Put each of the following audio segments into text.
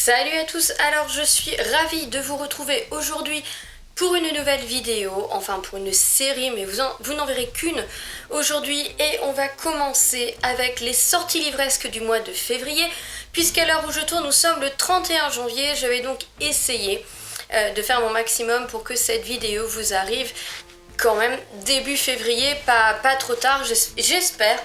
Salut à tous, alors je suis ravie de vous retrouver aujourd'hui pour une nouvelle vidéo, enfin pour une série, mais vous n'en verrez qu'une aujourd'hui et on va commencer avec les sorties livresques du mois de février, puisqu'à l'heure où je tourne, nous sommes le 31 janvier, je vais donc essayer de faire mon maximum pour que cette vidéo vous arrive quand même début février, pas trop tard, j'espère,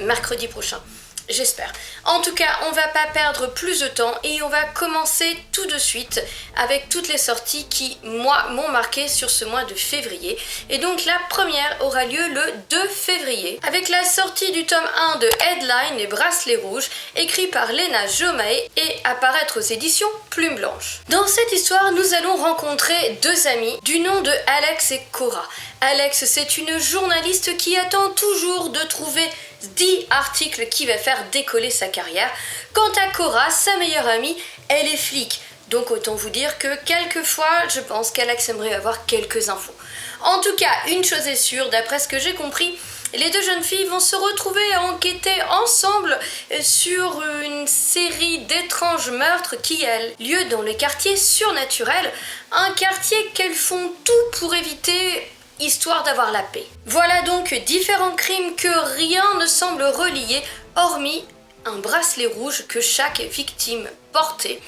mercredi prochain. J'espère. En tout cas, on va pas perdre plus de temps et on va commencer tout de suite avec toutes les sorties qui, moi, m'ont marqué sur ce mois de février. Et donc la première aura lieu le 2 février avec la sortie du tome 1 de Headline, Les Bracelets Rouges, écrit par Léna Jomaé et apparaître aux éditions Plume Blanche. Dans cette histoire, nous allons rencontrer deux amis du nom de Alex et Cora. Alex, c'est une journaliste qui attend toujours de trouver 10 articles qui va faire décoller sa carrière. Quant à Cora, sa meilleure amie, elle est flic. Donc autant vous dire que quelquefois, je pense qu'Alex aimerait avoir quelques infos. En tout cas, une chose est sûre, d'après ce que j'ai compris, les deux jeunes filles vont se retrouver à enquêter ensemble sur une série d'étranges meurtres qui a lieu dans le quartier surnaturel, un quartier qu'elles font tout pour éviter, histoire d'avoir la paix. Voilà donc différents crimes que rien ne semble relier, hormis un bracelet rouge que chaque victime portait,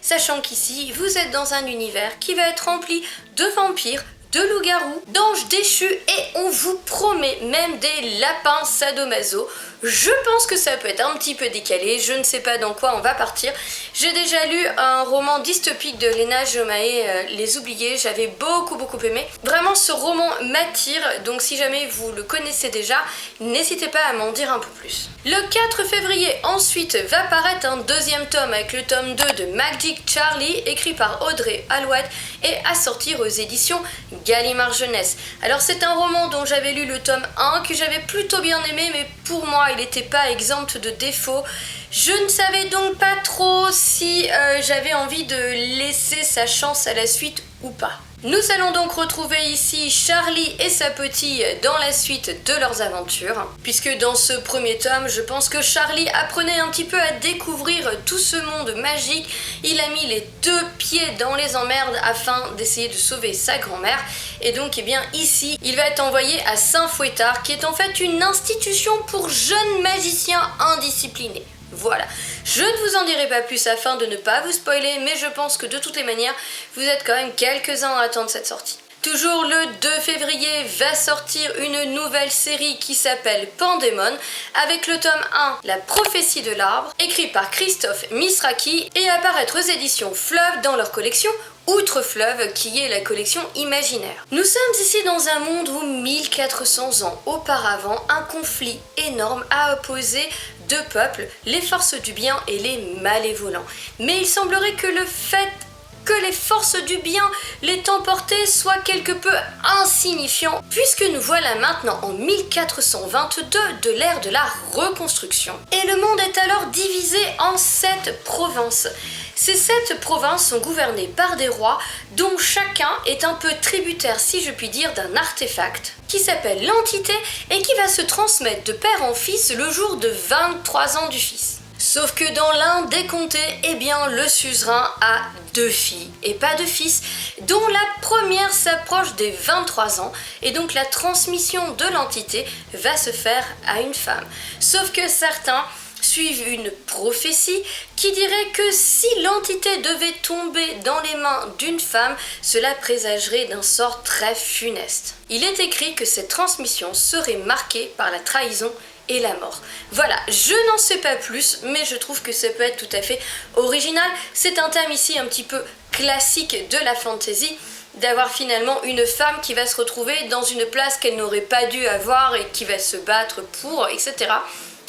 sachant qu'ici, vous êtes dans un univers qui va être rempli de vampires, de loups-garous, d'anges déchus et on vous promet même des lapins sadomaso. Je pense que ça peut être un petit peu décalé, je ne sais pas dans quoi on va partir. J'ai déjà lu un roman dystopique de Léna Jomaé, Les Oubliés, j'avais beaucoup aimé. Vraiment ce roman m'attire, donc si jamais vous le connaissez déjà, n'hésitez pas à m'en dire un peu plus. Le 4 février ensuite va paraître un deuxième tome avec le tome 2 de Magic Charlie, écrit par Audrey Alouette et à sortir aux éditions Gallimard Jeunesse. Alors c'est un roman dont j'avais lu le tome 1 que j'avais plutôt bien aimé, mais pour moi il n'était pas exempt de défauts. Je ne savais donc pas trop si j'avais envie de laisser sa chance à la suite ou pas. Nous allons donc retrouver ici Charlie et sa petite dans la suite de leurs aventures, puisque dans ce premier tome, je pense que Charlie apprenait un petit peu à découvrir tout ce monde magique. Il a mis les deux pieds dans les emmerdes afin d'essayer de sauver sa grand-mère. Et donc, eh bien, ici, il va être envoyé à Saint-Fouettard, qui est en fait une institution pour jeunes magiciens indisciplinés. Voilà, je ne vous en dirai pas plus afin de ne pas vous spoiler, mais je pense que de toutes les manières, vous êtes quand même quelques-uns à attendre cette sortie. Toujours le 2 février va sortir une nouvelle série qui s'appelle Pandémon, avec le tome 1, La prophétie de l'arbre, écrit par Christophe Misraki et apparaître aux éditions Fleuve dans leur collection Outre Fleuve, qui est la collection imaginaire. Nous sommes ici dans un monde où 1400 ans auparavant, un conflit énorme a opposé deux peuples, les forces du bien et les malévolents. Mais il semblerait que le fait que les forces du bien l'aient emporté soit quelque peu insignifiant, puisque nous voilà maintenant en 1422 de l'ère de la reconstruction. Et le monde est alors divisé en 7 provinces. Ces 7 provinces sont gouvernées par des rois dont chacun est un peu tributaire, si je puis dire, d'un artefact qui s'appelle l'entité et qui va se transmettre de père en fils le jour de 23 ans du fils. Sauf que dans l'un des comtés, eh bien, le suzerain a 2 filles et pas de fils, dont la première s'approche des 23 ans et donc la transmission de l'entité va se faire à une femme. Sauf que certains suivent une prophétie qui dirait que si l'entité devait tomber dans les mains d'une femme, cela présagerait d'un sort très funeste. Il est écrit que cette transmission serait marquée par la trahison et la mort. Voilà, je n'en sais pas plus, mais je trouve que ça peut être tout à fait original. C'est un thème ici un petit peu classique de la fantasy, d'avoir finalement une femme qui va se retrouver dans une place qu'elle n'aurait pas dû avoir et qui va se battre pour, etc.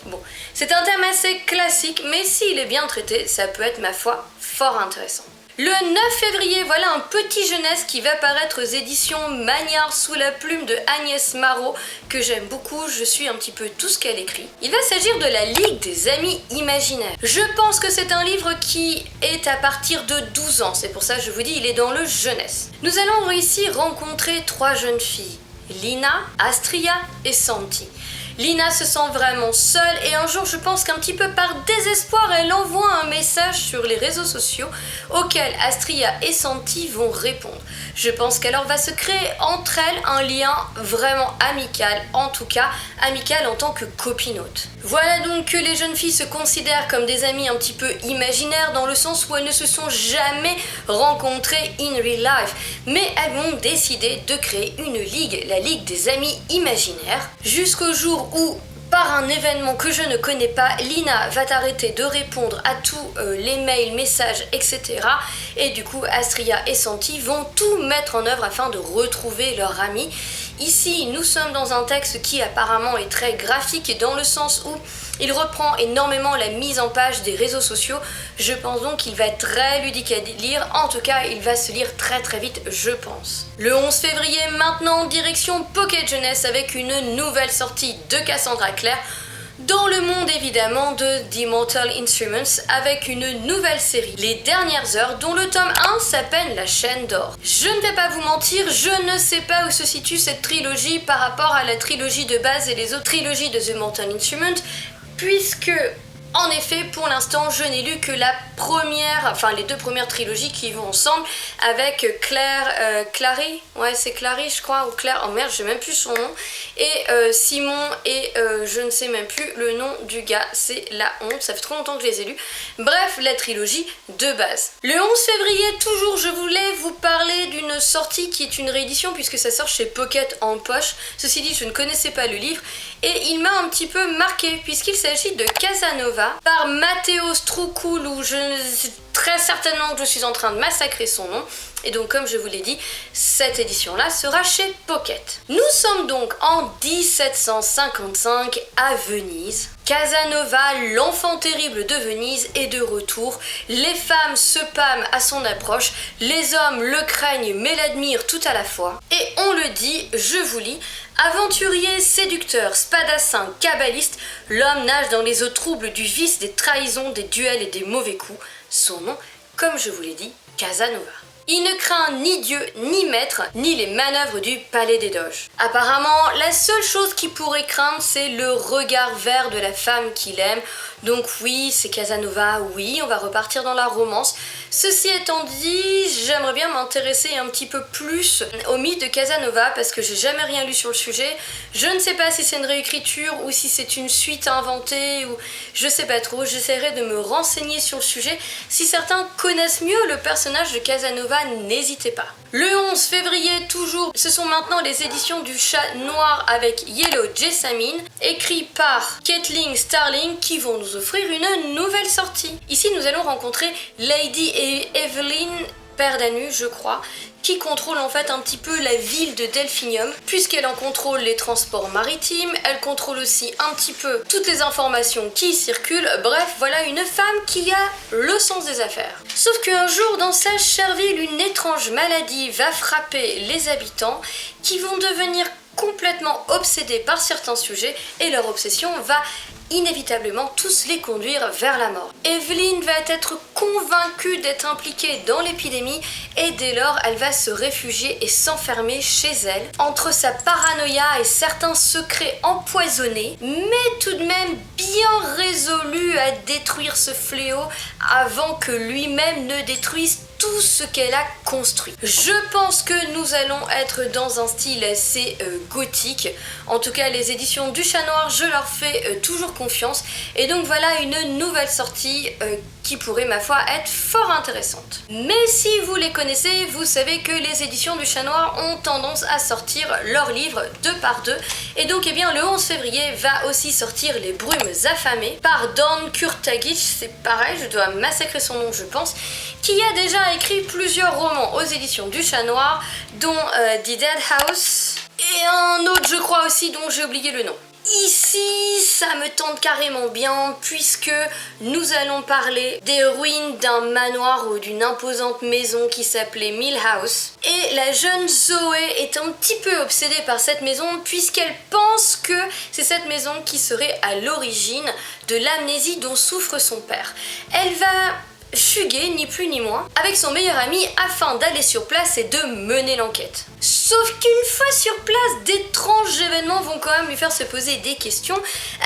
Bon, c'est un thème assez classique, mais s'il est bien traité, ça peut être, ma foi, fort intéressant. Le 9 février, voilà un petit jeunesse qui va paraître aux éditions Magnard sous la plume de Agnès Marot, que j'aime beaucoup, je suis un petit peu tout ce qu'elle écrit. Il va s'agir de la Ligue des Amis Imaginaires. Je pense que c'est un livre qui est à partir de 12 ans, c'est pour ça que je vous dis, il est dans le jeunesse. Nous allons ici rencontrer 3 jeunes filles, Lina, Astria et Santi. Lina se sent vraiment seule et un jour je pense qu'un petit peu par désespoir elle envoie un message sur les réseaux sociaux auquel Astria et Santi vont répondre. Je pense qu'alors va se créer entre elles un lien vraiment amical, en tout cas amical en tant que copinote. Voilà donc que les jeunes filles se considèrent comme des amies un petit peu imaginaires dans le sens où elles ne se sont jamais rencontrées in real life, mais elles vont décider de créer une ligue, la Ligue des Amis Imaginaires, jusqu'au jour où par un événement que je ne connais pas, Lina va arrêter de répondre à tous les mails, messages, etc. Et du coup, Astria et Santi vont tout mettre en œuvre afin de retrouver leur amie. Ici, nous sommes dans un texte qui apparemment est très graphique et dans le sens où il reprend énormément la mise en page des réseaux sociaux. Je pense donc qu'il va être très ludique à lire. En tout cas, il va se lire très très vite, je pense. Le 11 février, maintenant, direction Pocket Jeunesse avec une nouvelle sortie de Cassandra Clare. Dans le monde évidemment de The Immortal Instruments avec une nouvelle série, Les Dernières Heures, dont le tome 1 s'appelle La Chaîne d'Or. Je ne vais pas vous mentir, je ne sais pas où se situe cette trilogie par rapport à la trilogie de base et les autres trilogies de The Immortal Instruments, puisque en effet, pour l'instant, je n'ai lu que la première, enfin les deux premières trilogies qui vont ensemble avec Clary, ouais c'est Clary je crois, ou Claire, oh merde, je sais même plus son nom, et Simon, et je ne sais même plus le nom du gars, c'est la honte, ça fait trop longtemps que je les ai lus. Bref, la trilogie de base. Le 11 février, toujours, je voulais vous parler d'une sortie qui est une réédition puisque ça sort chez Pocket en poche. Ceci dit, je ne connaissais pas le livre et il m'a un petit peu marqué puisqu'il s'agit de Casanova par Matteo Strucul, où très certainement que je suis en train de massacrer son nom. Et donc comme je vous l'ai dit, cette édition-là sera chez Pocket. Nous sommes donc en 1755 à Venise. Casanova, l'enfant terrible de Venise, est de retour. Les femmes se pâment à son approche, les hommes le craignent mais l'admirent tout à la fois. Et on le dit, je vous lis, aventurier, séducteur, spadassin, kabbaliste, l'homme nage dans les eaux troubles du vice, des trahisons, des duels et des mauvais coups. Son nom, comme je vous l'ai dit, Casanova. Il ne craint ni Dieu, ni maître, ni les manœuvres du palais des doges. Apparemment, la seule chose qu'il pourrait craindre, c'est le regard vert de la femme qu'il aime. Donc oui, c'est Casanova, oui, on va repartir dans la romance. Ceci étant dit, j'aimerais bien m'intéresser un petit peu plus au mythe de Casanova parce que j'ai jamais rien lu sur le sujet. Je ne sais pas si c'est une réécriture ou si c'est une suite inventée ou je sais pas trop. J'essaierai de me renseigner sur le sujet. Si certains connaissent mieux le personnage de Casanova, n'hésitez pas. Le 11 février, toujours, ce sont maintenant les éditions du Chat Noir avec Yellow Jessamine, écrit par Kathleen Starling, qui vont nous offrir une nouvelle sortie. Ici, nous allons rencontrer Lady Evelyn Perdanu, je crois, qui contrôle en fait un petit peu la ville de Delphinium, puisqu'elle en contrôle les transports maritimes, elle contrôle aussi un petit peu toutes les informations qui circulent, bref, voilà une femme qui a le sens des affaires. Sauf qu'un jour, dans sa chère ville, une étrange maladie va frapper les habitants, qui vont devenir complètement obsédés par certains sujets, et leur obsession va inévitablement tous les conduire vers la mort. Evelyn va être convaincue d'être impliquée dans l'épidémie et dès lors elle va se réfugier et s'enfermer chez elle entre sa paranoïa et certains secrets empoisonnés, mais tout de même bien résolu à détruire ce fléau avant que lui-même ne détruise tout ce qu'elle a construit. Je pense que nous allons être dans un style assez gothique. En tout cas, les éditions du Chat Noir, je leur fais toujours confiance. Et donc voilà une nouvelle sortie qui pourrait, ma foi, être fort intéressante. Mais si vous les connaissez, vous savez que les éditions du Chat Noir ont tendance à sortir leurs livres deux par deux. Et donc, eh bien, le 11 février va aussi sortir Les Brumes affamées par Dawn Kurtagic. C'est pareil, je dois massacrer son nom, je pense, qui a déjà écrit plusieurs romans aux éditions du Chat Noir, dont The Dead House, et un autre, je crois aussi, dont j'ai oublié le nom. Ici, ça me tente carrément bien puisque nous allons parler des ruines d'un manoir ou d'une imposante maison qui s'appelait Mill House. Et la jeune Zoé est un petit peu obsédée par cette maison puisqu'elle pense que c'est cette maison qui serait à l'origine de l'amnésie dont souffre son père. Elle va fuguer, ni plus ni moins, avec son meilleur ami afin d'aller sur place et de mener l'enquête. Sauf qu'une fois sur place, d'étranges événements vont quand même lui faire se poser des questions.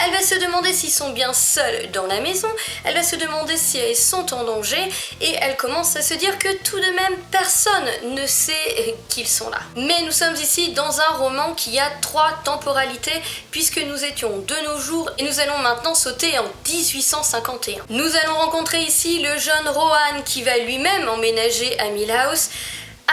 Elle va se demander s'ils sont bien seuls dans la maison, elle va se demander si ils sont en danger, et elle commence à se dire que tout de même personne ne sait qu'ils sont là. Mais nous sommes ici dans un roman qui a 3 temporalités, puisque nous étions de nos jours et nous allons maintenant sauter en 1851. Nous allons rencontrer ici le jeune Rohan qui va lui-même emménager à Millhouse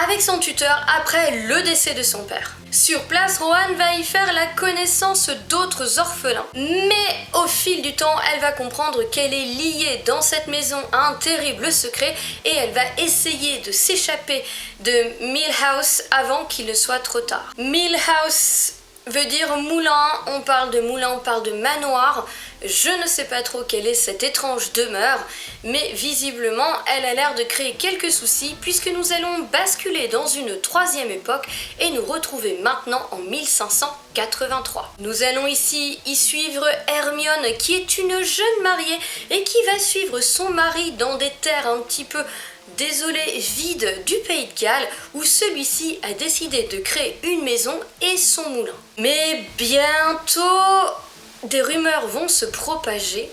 avec son tuteur après le décès de son père. Sur place, Rohan va y faire la connaissance d'autres orphelins. Mais au fil du temps, elle va comprendre qu'elle est liée dans cette maison à un terrible secret et elle va essayer de s'échapper de Millhouse avant qu'il ne soit trop tard. Millhouse veut dire moulin, on parle de moulin, on parle de manoir. Je ne sais pas trop quelle est cette étrange demeure, mais visiblement elle a l'air de créer quelques soucis puisque nous allons basculer dans une 3e époque et nous retrouver maintenant en 1583. Nous allons ici y suivre Hermione qui est une jeune mariée et qui va suivre son mari dans des terres un petit peu désolé, vide du pays de Galles où celui-ci a décidé de créer une maison et son moulin. Mais bientôt, des rumeurs vont se propager,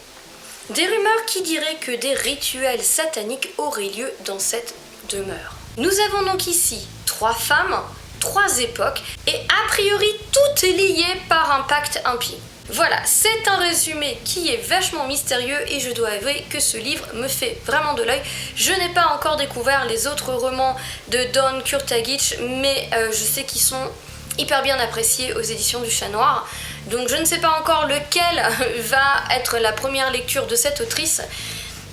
des rumeurs qui diraient que des rituels sataniques auraient lieu dans cette demeure. Nous avons donc ici 3 femmes, 3 époques et a priori tout est lié par un pacte impie. Voilà, c'est un résumé qui est vachement mystérieux et je dois avouer que ce livre me fait vraiment de l'œil. Je n'ai pas encore découvert les autres romans de Don Kurtagic, mais je sais qu'ils sont hyper bien appréciés aux éditions du Chat Noir. Donc je ne sais pas encore lequel va être la première lecture de cette autrice.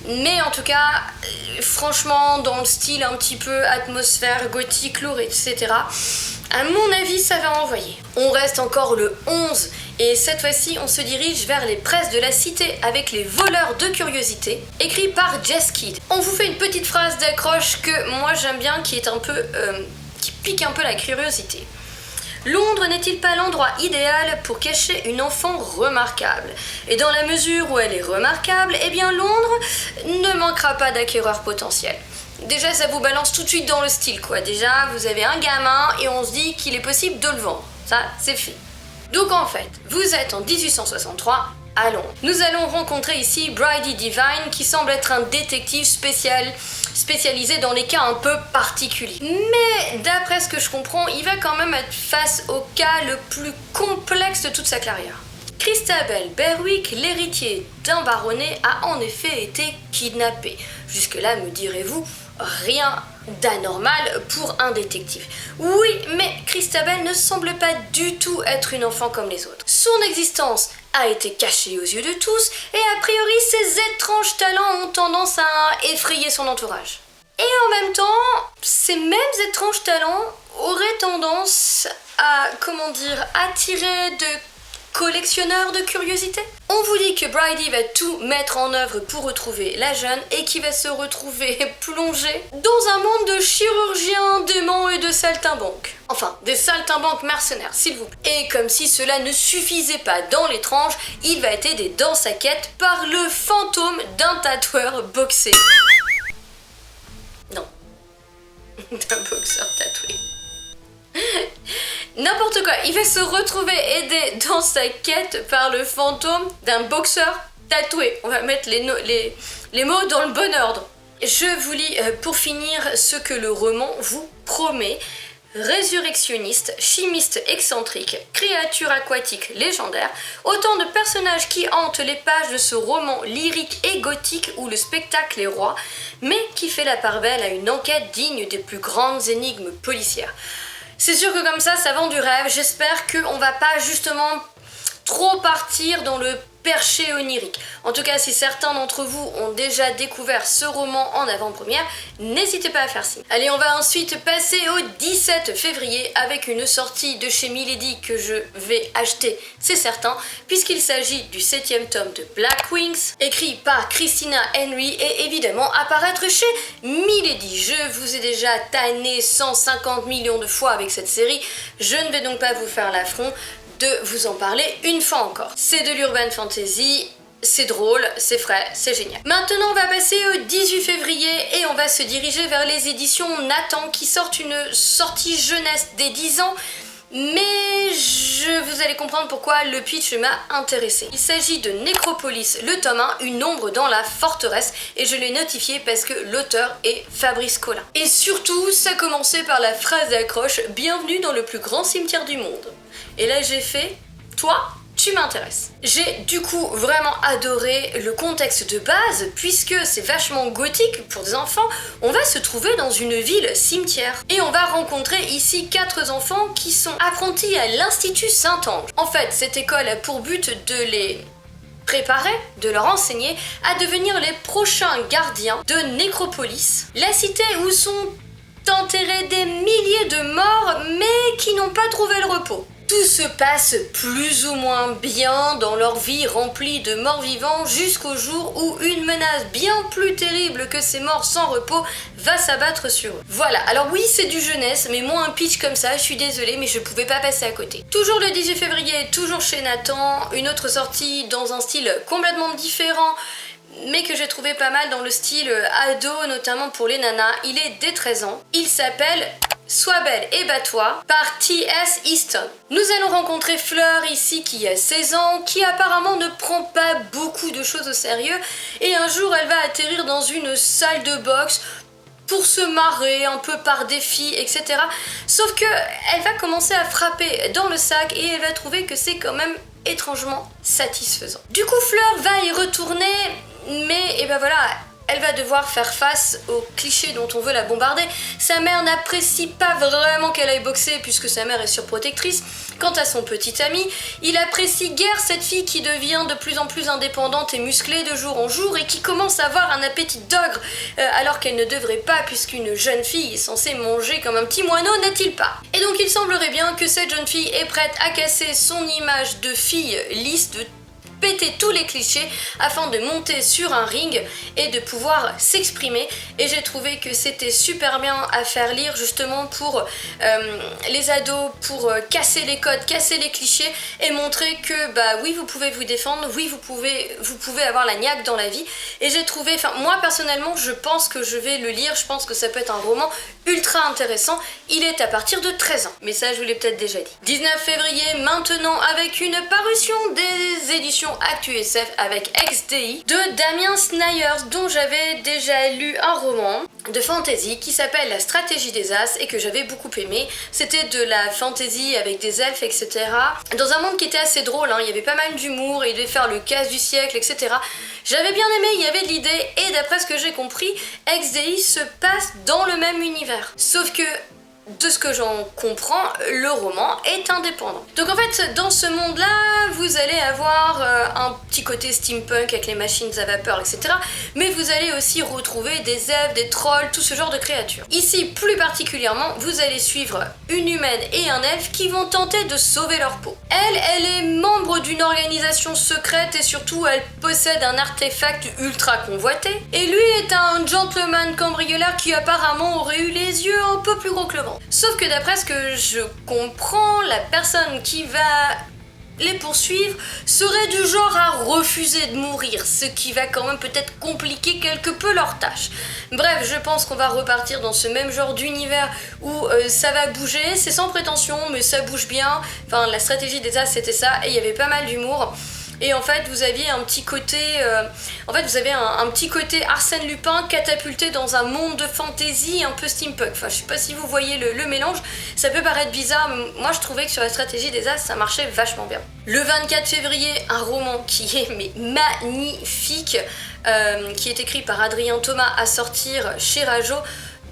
Mais en tout cas, franchement, dans le style un petit peu atmosphère gothique, lourd, etc., à mon avis, ça va envoyer. On reste encore le 11 et cette fois-ci, on se dirige vers les presses de la cité avec les voleurs de curiosités, écrit par Jess Kidd. On vous fait une petite phrase d'accroche que moi j'aime bien, qui est un peu, qui pique un peu la curiosité. Londres n'est-il pas l'endroit idéal pour cacher une enfant remarquable? Et dans la mesure où elle est remarquable, eh bien Londres ne manquera pas d'acquéreurs potentiels. Déjà, ça vous balance tout de suite dans le style, quoi. Déjà, vous avez un gamin et on se dit qu'il est possible de le vendre. Ça, c'est fait. Donc en fait, vous êtes en 1863 à Londres. Nous allons rencontrer ici Brady Devine qui semble être un détective spécialisé dans les cas un peu particuliers. Mais d'après ce que je comprends, il va quand même être face au cas le plus complexe de toute sa carrière. Christabel Berwick, l'héritier d'un baronnet, a en effet été kidnappé. Jusque-là, me direz-vous, rien d'anormal pour un détective. Oui, mais Christabel ne semble pas du tout être une enfant comme les autres. Son existence a été cachée aux yeux de tous et a priori ses étranges talents ont tendance à effrayer son entourage. Et en même temps, ces mêmes étranges talents auraient tendance à, attirer de collectionneur de curiosités. On vous dit que Brady va tout mettre en œuvre pour retrouver la jeune et qui va se retrouver plongé dans un monde de chirurgiens, démons et de saltimbanques. Enfin, des saltimbanques mercenaires, s'il vous plaît. Et comme si cela ne suffisait pas dans l'étrange, il va être aidé dans sa quête par le fantôme d'un tatoueur boxé. Non. D'un boxeur tatoué. N'importe quoi, il va se retrouver aidé dans sa quête par le fantôme d'un boxeur tatoué. On va mettre les mots dans le bon ordre. Je vous lis pour finir ce que le roman vous promet. Résurrectionniste, chimiste excentrique, créature aquatique légendaire, autant de personnages qui hantent les pages de ce roman lyrique et gothique où le spectacle est roi, mais qui fait la part belle à une enquête digne des plus grandes énigmes policières. C'est sûr que comme ça vend du rêve. J'espère qu'on va pas justement trop partir dans le perché onirique. En tout cas, si certains d'entre vous ont déjà découvert ce roman en avant-première, n'hésitez pas à faire signe. Allez, on va ensuite passer au 17 février avec une sortie de chez Milady que je vais acheter, c'est certain, puisqu'il s'agit du 7e tome de Black Wings, écrit par Christina Henry et évidemment apparaître chez Milady. Je vous ai déjà tanné 150 millions de fois avec cette série, je ne vais donc pas vous faire l'affront de vous en parler une fois encore. C'est de l'urban fantasy, c'est drôle, c'est frais, c'est génial. Maintenant, on va passer au 18 février et on va se diriger vers les éditions Nathan qui sortent une sortie jeunesse des 10 ans. Mais vous allez comprendre pourquoi le pitch m'a intéressé. Il s'agit de Nécropolis, le tome 1, une ombre dans la forteresse, et je l'ai notifié parce que l'auteur est Fabrice Collin. Et surtout, ça commençait par la phrase d'accroche « Bienvenue dans le plus grand cimetière du monde ». Et là j'ai fait « Toi ?» tu m'intéresses. J'ai du coup vraiment adoré le contexte de base puisque c'est vachement gothique pour des enfants. On va se trouver dans une ville cimetière et on va rencontrer ici 4 enfants qui sont apprentis à l'Institut Saint-Ange. En fait, cette école a pour but de les préparer, de leur enseigner à devenir les prochains gardiens de Nécropolis, la cité où sont enterrés des milliers de morts mais qui n'ont pas trouvé le repos. Tout se passe plus ou moins bien dans leur vie remplie de morts vivants jusqu'au jour où une menace bien plus terrible que ces morts sans repos va s'abattre sur eux. Voilà, alors oui c'est du jeunesse, mais moi un pitch comme ça, je suis désolée mais je pouvais pas passer à côté. Toujours le 18 février, toujours chez Nathan, une autre sortie dans un style complètement différent, mais que j'ai trouvé pas mal dans le style ado, notamment pour les nanas. Il est dès 13 ans, il s'appelle Sois belle et bats-toi par T.S. Easton. Nous allons rencontrer Fleur ici qui a 16 ans, qui apparemment ne prend pas beaucoup de choses au sérieux et un jour elle va atterrir dans une salle de boxe pour se marrer un peu par défi, etc. Sauf que elle va commencer à frapper dans le sac et elle va trouver que c'est quand même étrangement satisfaisant. Du coup Fleur va y retourner, mais et ben voilà, elle va devoir faire face aux clichés dont on veut la bombarder. Sa mère n'apprécie pas vraiment qu'elle aille boxer puisque sa mère est surprotectrice. Quant à son petit ami, il apprécie guère cette fille qui devient de plus en plus indépendante et musclée de jour en jour et qui commence à avoir un appétit d'ogre alors qu'elle ne devrait pas puisqu'une jeune fille est censée manger comme un petit moineau, n'est-il pas? Et donc il semblerait bien que cette jeune fille est prête à casser son image de fille lisse, de péter tous les clichés afin de monter sur un ring et de pouvoir s'exprimer, et j'ai trouvé que c'était super bien à faire lire justement pour les ados, pour casser les codes, casser les clichés et montrer que bah oui vous pouvez vous défendre, oui vous pouvez avoir la niaque dans la vie. Et j'ai trouvé, enfin moi personnellement je pense que je vais le lire, je pense que ça peut être un roman ultra intéressant. Il est à partir de 13 ans, mais ça je vous l'ai peut-être déjà dit. 19 février maintenant avec une parution des éditions ActuSF avec XDI de Damien Snyers, dont j'avais déjà lu un roman de fantasy qui s'appelle La stratégie des As et que j'avais beaucoup aimé. C'était de la fantasy avec des elfes, etc. Dans un monde qui était assez drôle, hein. Il y avait pas mal d'humour, il devait faire le casse du siècle, etc. J'avais bien aimé, il y avait de l'idée, et d'après ce que j'ai compris, XDI se passe dans le même univers. Sauf que de ce que j'en comprends, le roman est indépendant. Donc en fait, dans ce monde-là, vous allez avoir un petit côté steampunk avec les machines à vapeur, etc. Mais vous allez aussi retrouver des elfes, des trolls, tout ce genre de créatures. Ici, plus particulièrement, vous allez suivre une humaine et un elfe qui vont tenter de sauver leur peau. Elle est membre d'une organisation secrète et surtout, elle possède un artefact ultra convoité. Et lui est un gentleman cambrioleur qui apparemment aurait eu les yeux un peu plus gros que le ventre. Sauf que d'après ce que je comprends, la personne qui va les poursuivre serait du genre à refuser de mourir, ce qui va quand même peut-être compliquer quelque peu leur tâche. Bref, je pense qu'on va repartir dans ce même genre d'univers où ça va bouger, c'est sans prétention mais ça bouge bien. Enfin, la stratégie des As c'était ça, et il y avait pas mal d'humour. Et en fait, vous aviez un petit côté, un petit côté Arsène Lupin catapulté dans un monde de fantasy un peu steampunk. Enfin, je sais pas si vous voyez le mélange. Ça peut paraître bizarre, mais moi je trouvais que sur la stratégie des As, ça marchait vachement bien. Le 24 février, un roman qui est magnifique, qui est écrit par Adrien Thomas, à sortir chez Rajo.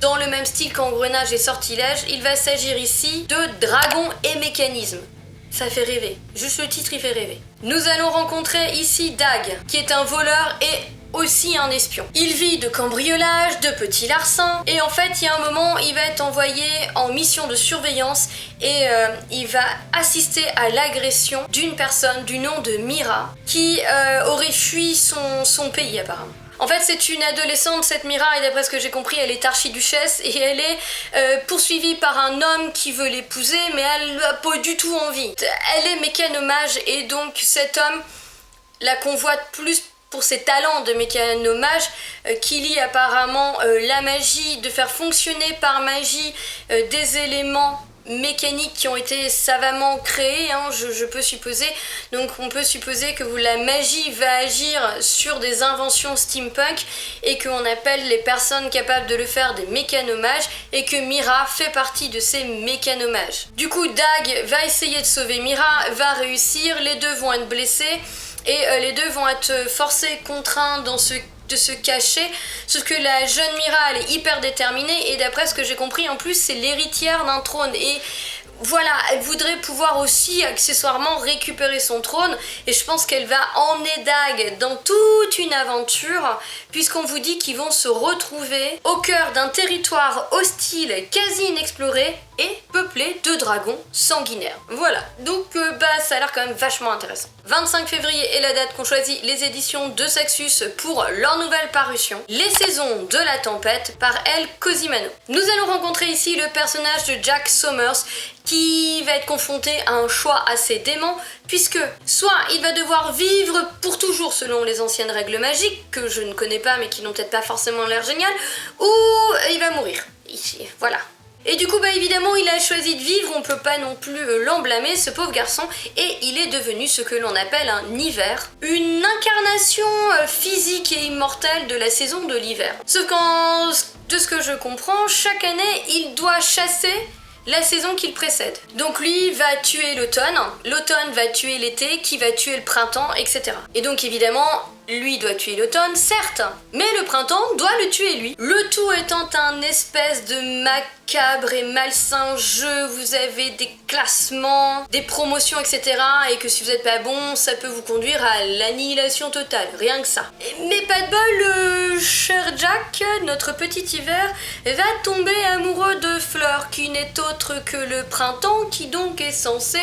Dans le même style qu'Engrenage et Sortilège, il va s'agir ici de Dragons et mécanismes. Ça fait rêver. Juste le titre, il fait rêver. Nous allons rencontrer ici Dag, qui est un voleur et aussi un espion. Il vit de cambriolage, de petits larcins, et en fait, il y a un moment, il va être envoyé en mission de surveillance et il va assister à l'agression d'une personne du nom de Mira, qui aurait fui son pays apparemment. En fait, c'est une adolescente, cette Mira, et d'après ce que j'ai compris, elle est archiduchesse et elle est poursuivie par un homme qui veut l'épouser, mais elle n'a pas du tout envie. Elle est mécanomage et donc cet homme la convoite plus pour ses talents de mécanomage, qui lie apparemment la magie, de faire fonctionner par magie des éléments mécaniques qui ont été savamment créés, hein, je peux supposer. Donc on peut supposer que la magie va agir sur des inventions steampunk et qu'on appelle les personnes capables de le faire des mécanomages et que Mira fait partie de ces mécanomages. Du coup, Dag va essayer de sauver Mira, va réussir, les deux vont être blessés et les deux vont être forcés, contraints de se cacher, sauf que la jeune Mira, elle est hyper déterminée et d'après ce que j'ai compris, en plus c'est l'héritière d'un trône et voilà, elle voudrait pouvoir aussi accessoirement récupérer son trône et je pense qu'elle va emmener Dag dans toute une aventure puisqu'on vous dit qu'ils vont se retrouver au cœur d'un territoire hostile quasi inexploré et peuplé de dragons sanguinaires. Voilà, donc ça a l'air quand même vachement intéressant. 25 février est la date qu'ont choisi les éditions de Saxus pour leur nouvelle parution, Les Saisons de la Tempête par El Cosimano. Nous allons rencontrer ici le personnage de Jack Sommers qui va être confronté à un choix assez dément puisque soit il va devoir vivre pour toujours selon les anciennes règles magiques que je ne connais pas mais qui n'ont peut-être pas forcément l'air géniales, ou il va mourir. Ici, voilà. Et du coup, évidemment, il a choisi de vivre, on peut pas non plus l'en blâmer, ce pauvre garçon, et il est devenu ce que l'on appelle un hiver, une incarnation physique et immortelle de la saison de l'hiver. Sauf qu'en de ce que je comprends, chaque année, il doit chasser la saison qu'il précède. Donc lui va tuer l'automne va tuer l'été, qui va tuer le printemps, etc. Et donc évidemment, lui doit tuer l'automne, certes, mais le printemps doit le tuer lui. Le tout étant un espèce de macabre et malsain jeu, vous avez des classements, des promotions, etc. Et que si vous n'êtes pas bon, ça peut vous conduire à l'annihilation totale, rien que ça. Mais pas de bol, le cher Jack, notre petit hiver, va tomber amoureux de Fleur, qui n'est autre que le printemps, qui donc est censé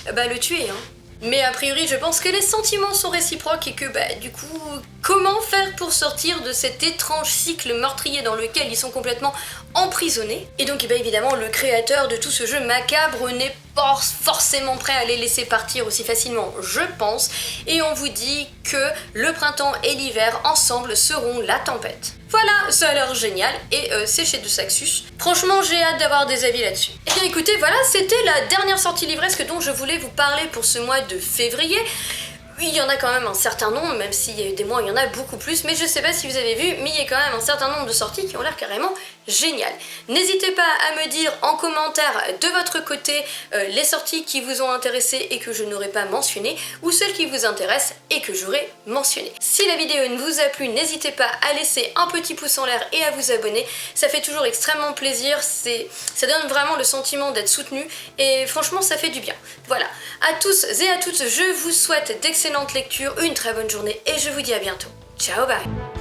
le tuer, hein. Mais a priori, je pense que les sentiments sont réciproques et que, du coup, comment faire pour sortir de cet étrange cycle meurtrier dans lequel ils sont complètement emprisonnés? Et donc, évidemment, le créateur de tout ce jeu macabre n'est pas forcément prêt à les laisser partir aussi facilement, je pense. Et on vous dit que le printemps et l'hiver, ensemble, seront la tempête. Voilà, ça a l'air génial et c'est chez De Saxus. Franchement, j'ai hâte d'avoir des avis là-dessus. Et bien écoutez, voilà, c'était la dernière sortie livresque dont je voulais vous parler pour ce mois de février. Il y en a quand même un certain nombre, même s'il y a eu des mois, il y en a beaucoup plus, mais je sais pas si vous avez vu, mais il y a quand même un certain nombre de sorties qui ont l'air carrément géniales. N'hésitez pas à me dire en commentaire de votre côté les sorties qui vous ont intéressé et que je n'aurais pas mentionné, ou celles qui vous intéressent et que j'aurais mentionné. Si la vidéo ne vous a plu, n'hésitez pas à laisser un petit pouce en l'air et à vous abonner, ça fait toujours extrêmement plaisir, ça donne vraiment le sentiment d'être soutenu et franchement ça fait du bien. Voilà, à tous et à toutes, je vous souhaite d'excellentes lectures, une très bonne journée et je vous dis à bientôt. Ciao, bye!